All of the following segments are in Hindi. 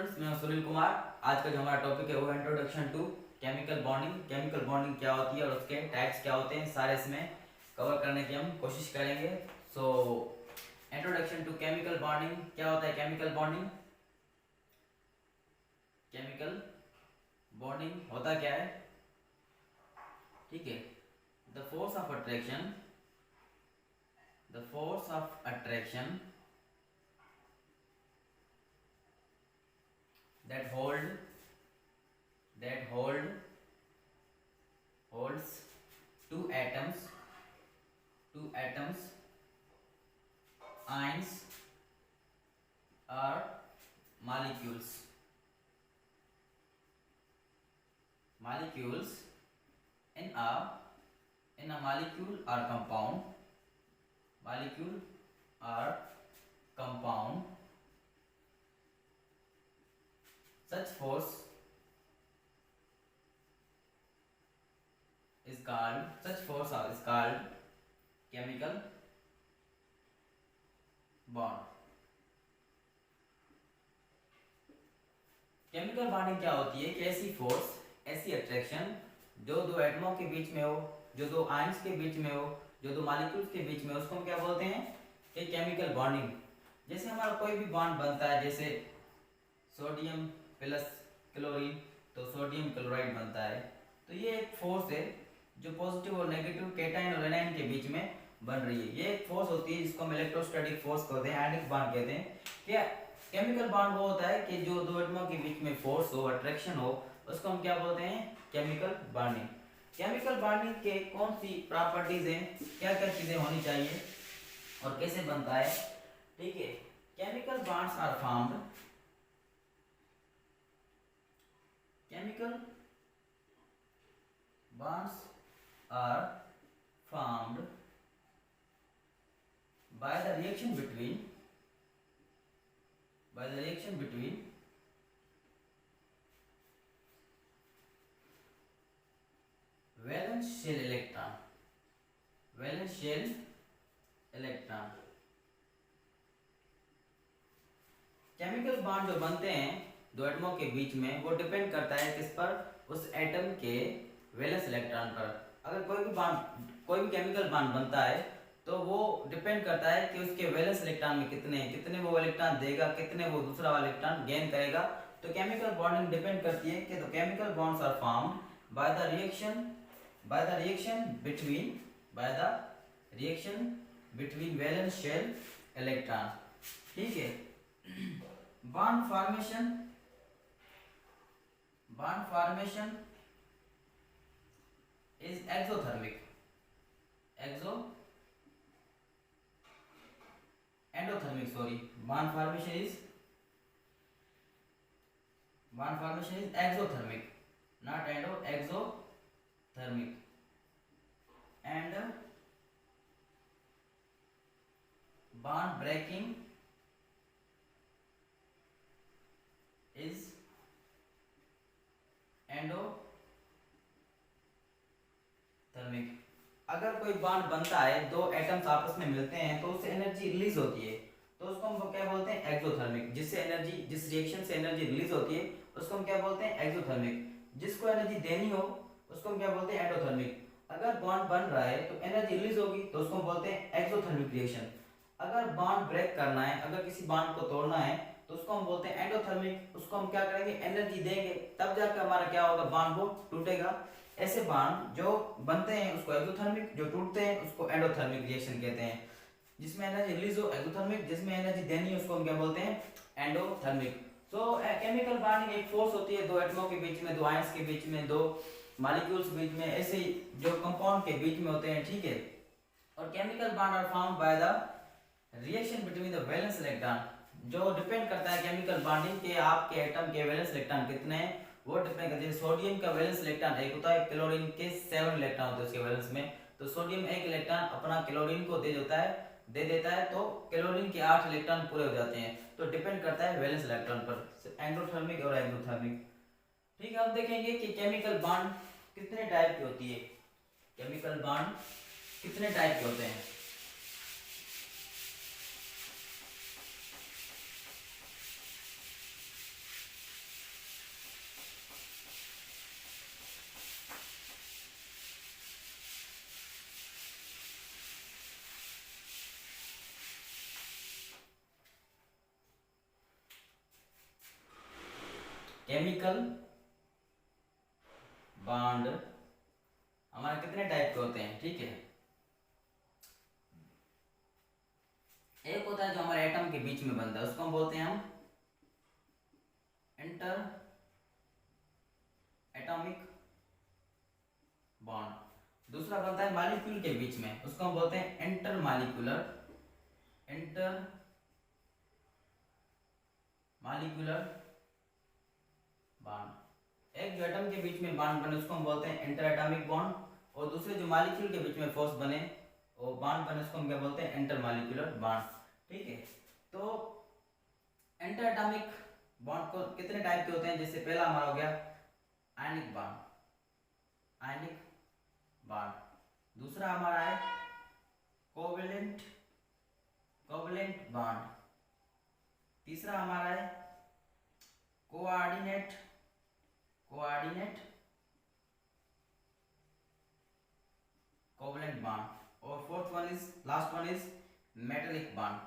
स्टूडेंट्स, मैं हूं सुनील कुमार। आज का जो हमारा टॉपिक है वो introduction to chemical bonding. Chemical bonding क्या होती है और उसके टाइप्स क्या होते हैं, सारे इसमें कवर करने की हम कोशिश करेंगे। So introduction to chemical bonding. क्या होता है केमिकल बॉन्डिंग? केमिकल बॉन्डिंग होता क्या है? ठीक है, the force of attraction, the force of attraction that holds two atoms, ions or molecules in a molecule or compound. Such force is called chemical bond. Chemical bonding क्या होती है कि ऐसी फोर्स, ऐसी अट्रैक्शन जो दो एटमों के बीच में हो, जो दो आयंस के बीच में हो, जो दो मॉलिक्यूल्स के बीच में हो, उसको हम क्या बोलते हैं? कि केमिकल बॉन्डिंग। जैसे हमारा कोई भी बॉन्ड बनता है, जैसे सोडियम प्लस क्लोरीन, तो सोडियम क्लोराइड बनता है। तो ये एक फोर्स है जो पॉजिटिव और नेगेटिव कैटायन और एनायन के बीच में बन रही है। ये एक फोर्स होती है जिसको हम इलेक्ट्रोस्टैटिक फोर्स कहते हैं, आयनिक बॉन्ड कहते हैं। क्या केमिकल बॉन्ड वो होता है कि जो दो एटमों के बीच में फोर्स हो, अट्रैक्शन हो, उसको हम क्या बोलते हैं? Chemical bonding. केमिकल बॉन्डिंग के कौन सी प्रॉपर्टीज हैं, क्या क्या चीजें होनी चाहिए और कैसे बनता है? ठीक है, chemical bonds are formed, chemical bonds are formed by the reaction between valence shell electron। Chemical bond जो बनते हैं दो एटमों के बीच में, वो डिपेंड करता है किस पर? उस एटम के वैलेंस इलेक्ट्रॉन पर। अगर कोई भी केमिकल बॉन्ड बनता है तो वो डिपेंड करता है कि उसके वैलेंस इलेक्ट्रॉन में कितने वो इलेक्ट्रॉन देगा, कितने वो दूसरा वाला इलेक्ट्रॉन गेन करेगा। तो केमिकल बॉन्डिंग डिपेंड करती है कि the chemical bonds are formed by the reaction between valence shell electron. ठीक है, bond formation is endothermic bond formation is exothermic, not exothermic, and bond breaking is endothermic. अगर कोई बॉन्ड बनता है, दो एटम्स आपस में मिलते हैं तो उससे एनर्जी रिलीज होती है, तो उसको हम क्या बोलते हैं? एक्सोथर्मिक। जिस रिएक्शन से एनर्जी रिलीज होती है उसको हम क्या बोलते हैं? एक्सोथर्मिक। जिसको एनर्जी देनी हो उसको हम क्या बोलते हैं? एंडोथर्मिक। अगर बॉन्ड बन रहा है तो एनर्जी रिलीज होगी तो उसको हम बोलते हैं एक्सोथर्मिक रिएक्शन। अगर बॉन्ड ब्रेक करना है, अगर किसी बॉन्ड को तोड़ना है तो उसको हम बोलते हैं एंडोथर्मिक। उसको हम क्या करेंगे? एनर्जी देंगे, तब जाकर हमारा क्या होगा? बॉन्ड वो टूटेगा। ऐसे बॉन्ड जो बनते हैं उसको एक्सोथर्मिक, जो टूटते हैं उसको एंडोथर्मिक रिएक्शन कहते हैं। जिसमें एनर्जी रिलीज हो एक्सोथर्मिक, जिसमें एनर्जी देनी है उसको हम क्या बोलते हैं? एंडोथर्मिक। सो केमिकल बॉन्डिंग एक फोर्स होती है दो एटमों के बीच में, दो आयंस के बीच में, दो मॉलिक्यूल्स के बीच में, ऐसे जो कंपाउंड के बीच में होते हैं। ठीक है, और chemical bond are formed by the reaction between the valence electron. जो डिपेंड करता है केमिकल बॉन्डिंग के आपके एटम के वैलेंस इलेक्ट्रॉन कितने हैं, वो डिपेंड करते हैं। सोडियम का वैलेंस इलेक्ट्रॉन एक होता है, क्लोरीन के 7 इलेक्ट्रॉन होते हैं उसके वैलेंस में। तो सोडियम एक इलेक्ट्रॉन अपना क्लोरीन को दे देता है तो क्लोरीन के 8 इलेक्ट्रॉन पूरे हो जाते हैं। तो डिपेंड करता है वैलेंस इलेक्ट्रॉन पर, एंडोथर्मिक और एक्सोथर्मिक। ठीक है, अब देखेंगे कि केमिकल बॉन्ड कितने टाइप की होती है। केमिकल बॉन्ड कितने टाइप के होते हैं? केमिकल बॉन्ड हमारे कितने टाइप के होते हैं, ठीक है। एक होता है जो हमारे एटम के बीच में बनता है, उसको हम बोलते हैं हम इंटर एटॉमिक बॉन्ड। दूसरा बनता है मॉलिक्यूल के बीच में, उसको हम बोलते हैं इंटर मॉलिक्यूलर बॉन्ड। एक जो एटम के बीच में बॉन्ड बने उसको हम बोलते हैं इंटर एटॉमिक बॉन्ड, और दूसरे जो मॉलिक्यूल के बीच में फोर्स बने वो बॉन्ड बने उसको हम क्या बोलते हैं इंटर मॉलिक्यूलर बॉन्ड, ठीक है। तो इंटर एटॉमिक बॉन्ड को कितने टाइप के होते हैं, जैसे पहला हमारा हो गया आयनिक बॉन्ड। दूसरा हमारा है कोवेलेंट बॉन्ड। तीसरा हमारा है कोऑर्डिनेट कोवेलेंट बॉन्ड, और fourth one is last one is metallic bond.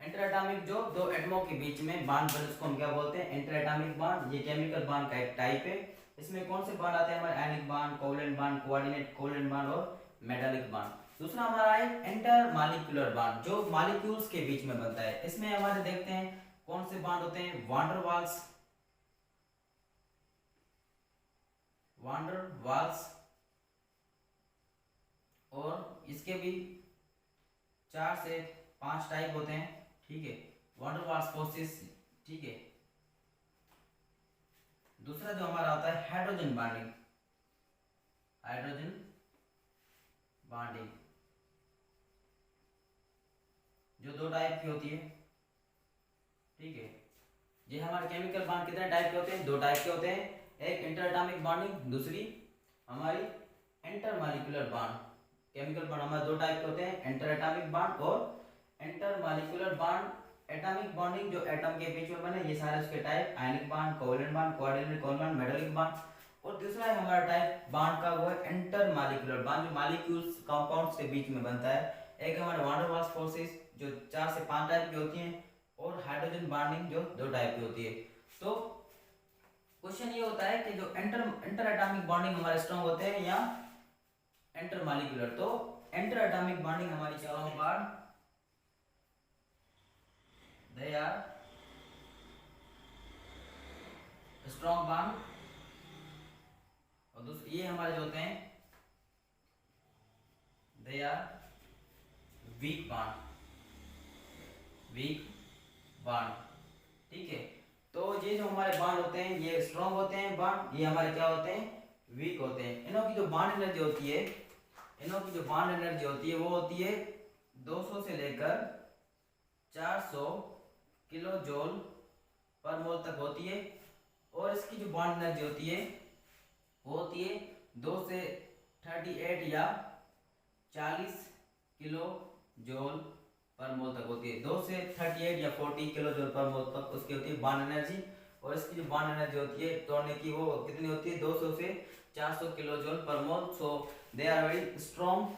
Inter atomic जो दो एटमों के बीच में बॉन्ड बने उसको हम क्या बोलते हैं इंटर एटॉमिक बॉन्ड। ये केमिकल बॉन्ड का एक टाइप है। इसमें कौन से बॉन्ड आते हैं हमारे ionic bond, covalent bond, coordinate covalent bond और मेटालिक बॉन्ड। दूसरा हमारा है इंटर मॉलिक्यूलर बॉन्ड जो मॉलिक्यूल्स के बीच में बनता है। इसमें हमारे देखते हैं कौन से बॉन्ड होते हैं, वांडर वाल्स, और इसके भी 4 से 5 टाइप होते हैं, ठीक है। वांडर वाल्स फोर्सेस, ठीक है। दूसरा जो हमारा होता है हाइड्रोजन बॉन्डिंग जो 2 टाइप की होती है, ठीक है। ये हमारे केमिकल बॉन्ड कितने टाइप के होते हैं, 2 टाइप के होते हैं, एक इंटर एटॉमिक बॉन्डिंग, दूसरी हमारी inter molecular bond. Chemical bond हमारे 2 टाइप के होते हैं, इंटर एटॉमिक बॉन्ड और inter molecular bond. Atomic bonding जो एटम के बीच में बने, ये सारे उसके type ionic bond, covalent bond, coordinate covalent bond, metallic bond. और दूसरा है हमारा टाइप बॉन्ड का वो है इंटर मॉलिक्यूलर बॉन्ड जो मॉलिक्यूल्स कंपाउंड्स के बीच में बनता है। एक हमारे वान डेर वाल्स फोर्सेस जो 4 से 5 टाइप की होती हैं, और हाइड्रोजन बॉन्डिंग जो 2 टाइप की होती है। तो क्वेश्चन ये होता है कि जो इंटर एटॉमिक बॉन्डिंग हमारे स्ट्रांग होते हैं या इंटर मॉलिक्यूलर। तो इंटर एटॉमिक बॉन्डिंग हमारी चारों बार दे आर स्ट्रॉन्ग बॉन्ड, और दूसरे ये हमारे जो होते हैं दे आर वीक बॉन्ड, ठीक है। तो ये जो हमारे बॉन्ड होते हैं ये स्ट्रॉन्ग होते हैं बॉन्ड, ये हमारे क्या होते हैं वीक होते हैं। इनों की जो बॉन्ड एनर्जी होती है वो होती है 200 से लेकर 400 किलो जूल पर मोल तक होती है, और इसकी जो बॉन्ड एनर्जी होती है वो होती है 2 से 38 या 40 किलो जूल पर मोल तक होती है। 2 से 38 या 40 किलो जूल पर मोल तक उसकी होती है बॉन्ड एनर्जी, और इसकी जो बॉन्ड एनर्जी होती है तोड़ने की वो कितनी होती है 200 से 400 kilo joule per mole. So they are very strong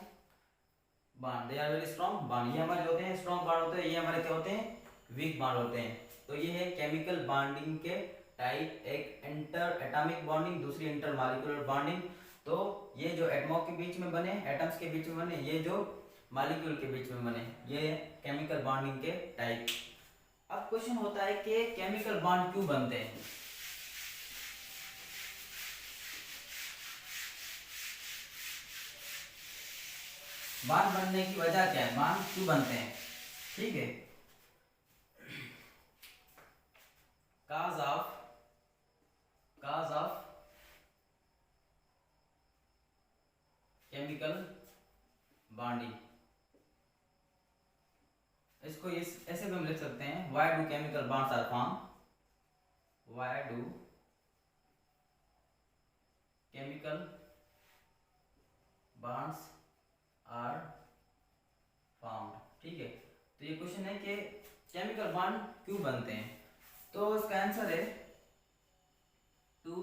bond, ये हमारे होते हैं स्ट्रॉन्ग बॉन्ड होते हैं, ये हमारे क्या होते हैं वीक बॉन्ड होते हैं। तो ये है केमिकल बॉन्डिंग के टाइप, एक इंटर एटॉमिक बॉन्डिंग, दूसरी इंटर मॉलिक्यूलर बॉन्डिंग। तो ये जो एटमों के बीच में बने, एटम्स के बीच में बने, ये जो मॉलिक्यूल के बीच में बने, ये केमिकल बॉन्डिंग के टाइप। अब क्वेश्चन होता है कि केमिकल बॉन्ड क्यों बनते हैं। बॉन्ड बनने की वजह क्या है, बॉन्ड क्यों बनते हैं, ठीक है। काज ऑफ केमिकल बॉन्डिंग, इसको ऐसे भी हम लिख सकते हैं, why do chemical bonds are form, why do chemical bonds are formed, ठीक है। तो ये क्वेश्चन है कि केमिकल बॉन्ड क्यों बनते हैं। तो इसका आंसर है टू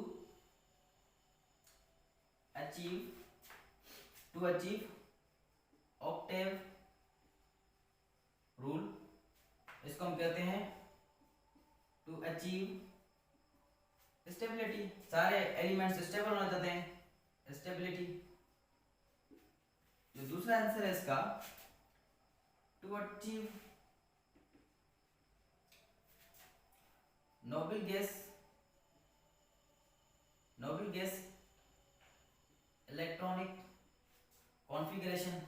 अचीव ऑक्टेव रूल, इसको हम कहते हैं टू अचीव स्टेबिलिटी। सारे एलिमेंट्स स्टेबल होना चाहते हैं, स्टेबिलिटी। जो दूसरा आंसर है इसका, to achieve noble gas electronic configuration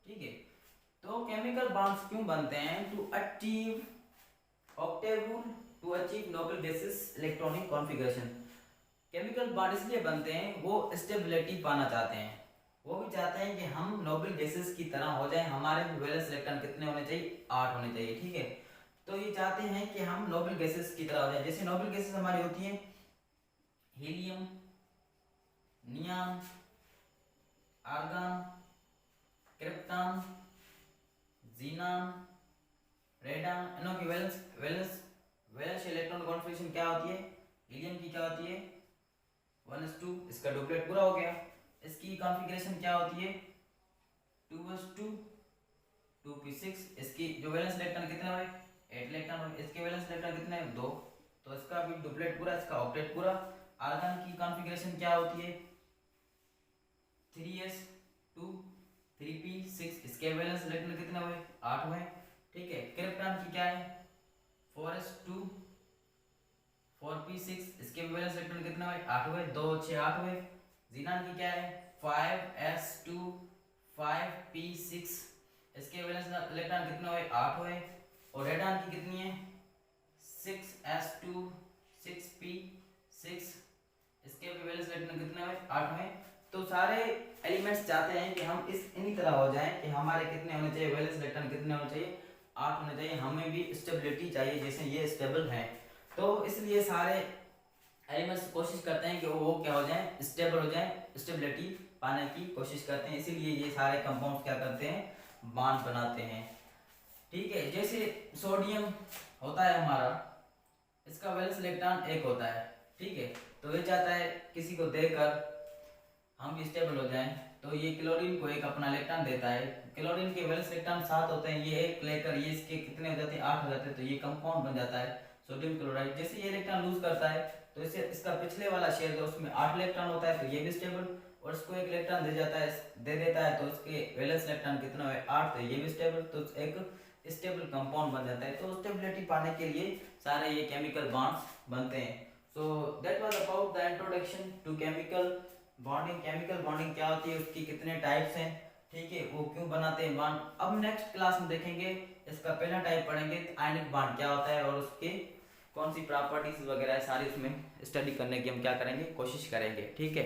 ठीक है। तो केमिकल बॉन्ड्स क्यों बनते हैं? To achieve octet rule, to achieve noble gases electronic configuration. Chemical bond इसलिए बनते हैं, वो स्टेबिलिटी पाना चाहते हैं, वो भी चाहते हैं कि हम नोबल गैसेस की तरह हो जाएं, हमारे वैलेंस इलेक्ट्रॉन कितने होने चाहिए? 8 होने चाहिए, ठीक है। तो ये चाहते हैं कि हम नोबल गैसेस की तरह हो जाएं। जैसे नोबल गैसेस हमारी होती हैं helium, neon, argon, krypton, xenon, radon. इनों की वैलेंस इलेक्ट्रॉन कॉन्फ़िगरेशन क्या होती है? हीलियम की क्या होती है? 1s2, इसका डुप्लेट पूरा हो गया। इसकी कॉन्फ़िगरेशन क्या होती है? 2s2, 2p6। इसकी जो वैलेंस इलेक्ट्रॉन कितने हुए? 8 इलेक्ट्रॉन हुए। इसके वैलेंस इलेक्ट्रॉन कितने? 2। तो इसका भी डुप्लेट पूरा, इसका ऑक्टेट पूरा। आर्गन की कॉन्फ़िगरेशन क्या होती है? 3s2, 3p6। इसके वैलेंस इलेक्ट्रॉन कितने हुए? 8 हुए, ठीक है। क्रिप्टॉन की क्या है? 4s2, 4p6। इसके वैलेंस इलेक्ट्रॉन कितने हुए? 8 हुए, 2 6 8 हुए। जीनॉन की क्या है? 5s2, 5p6। इसके वैलेंस इलेक्ट्रॉन कितने हुए? 8 हुए। और रेडॉन की कितनी है? 6s2, 6p6। इसके भी वैलेंस इलेक्ट्रॉन कितने हुए? 8 हुए। तो सारे एलिमेंट्स चाहते हैं कि हम इन्हीं तरह हो जाएं कि हमारे कितने होने चाहिए? वैलेंस इलेक्ट्रॉन कितने होने चाहिए? 8 होने चाहिए। हमें भी स्टेबिलिटी चाहिए, जैसे ये स्टेबल हैं। तो इसलिए सारे एलिमेंट्स कोशिश करते हैं कि वो क्या हो जाएं? स्टेबल हो जाएं, स्टेबिलिटी पाने की कोशिश करते हैं। इसीलिए ये सारे कंपाउंड्स क्या करते हैं? बॉन्ड बनाते हैं, ठीक है। जैसे सोडियम होता है हमारा, इसका वैलेंस इलेक्ट्रॉन 1 होता है, ठीक है। तो ये चाहता है किसी को देकर हम भी स्टेबल हो जाएं, तो ये क्लोरीन को एक अपना इलेक्ट्रॉन देता है। क्लोरीन के वैलेंस इलेक्ट्रॉन 7 होते हैं, ये एक लेकर ये इसके कितने हो जाते हैं? 8 हो जाते हैं। तो ये कंपाउंड बन जाता है सोडियम क्लोराइड। जैसे ये इलेक्ट्रॉन लूज करता है तो इससे इसका पिछले वाला शेयर जो उसमें 8 इलेक्ट्रॉन होता है, तो ये भी स्टेबल। और इसको एक इलेक्ट्रॉन दे देता है, तो इसके वैलेंस इलेक्ट्रॉन कितना है? 8, तो ये भी स्टेबल। तो एक स्टेबल कंपाउंड बन जाता है। तो स्टेबिलिटी पाने के लिए सारे ये केमिकल बॉन्ड्स बनते हैं। So that was about the introduction to chemical bonding. Chemical bonding क्या होती है, उसकी कितने टाइप्स हैं, ठीक है, वो क्यों बनाते हैं बॉन्ड। अब नेक्स्ट क्लास में देखेंगे, इसका पहला टाइप पढ़ेंगे आयनिक बॉन्ड क्या होता है और उसके कौन सी प्रॉपर्टीज वगैरह सारी उसमें स्टडी करने की हम क्या करेंगे? कोशिश करेंगे, ठीक है।